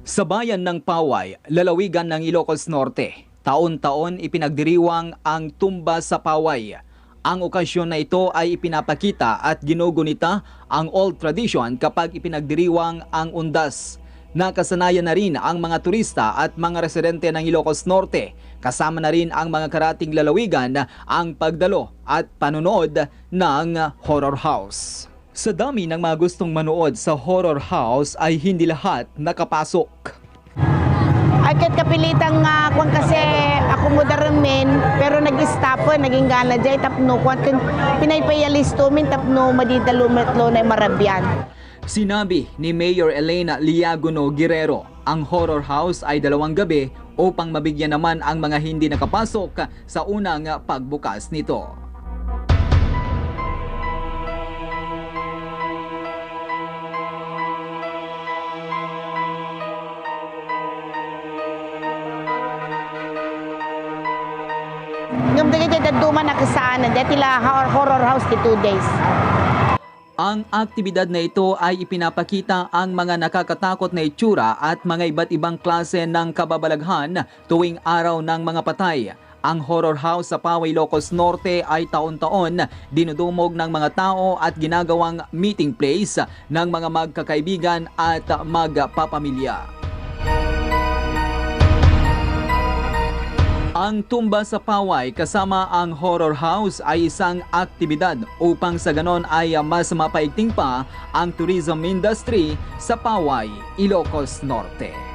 Sa bayan ng Paway, lalawigan ng Ilocos Norte, taon-taon ipinagdiriwang ang Tumba sa Paway. Ang okasyon na ito ay ipinapakita at ginugunita ang old tradition kapag ipinagdiriwang ang undas. Nakasanayan na rin ang mga turista at mga residente ng Ilocos Norte, kasama na rin ang mga karating lalawigan ang pagdalo at panonood ng horror house. Sa dami ng mga gustong manood sa horror house ay hindi lahat nakapasok. Ay kahit kapilitang kung kasi ako mo daramin, pero nag-stop po, naging gana dyan, tapno, kung pinaypayalisto min, tapno, madidalumetlo na marabyan. Sinabi ni Mayor Elena Liagono Guerrero, ang horror house ay 2 gabi upang mabigyan naman ang mga hindi nakapasok sa unang pagbukas nito. Ngam dagay dyan duman na kasaan, dyan tila horror house ti 2 days. Ang aktibidad na ito ay ipinapakita ang mga nakakatakot na itsura at mga iba't ibang klase ng kababalaghan tuwing araw ng mga patay. Ang horror house sa Paway, Ilocos Norte ay taon-taon dinudumog ng mga tao at ginagawang meeting place ng mga magkakaibigan at magpapamilya. Ang Tumba sa Paway kasama ang horror house ay isang aktibidad upang sa ganon ay mas mapaigting pa ang tourism industry sa Paway, Ilocos Norte.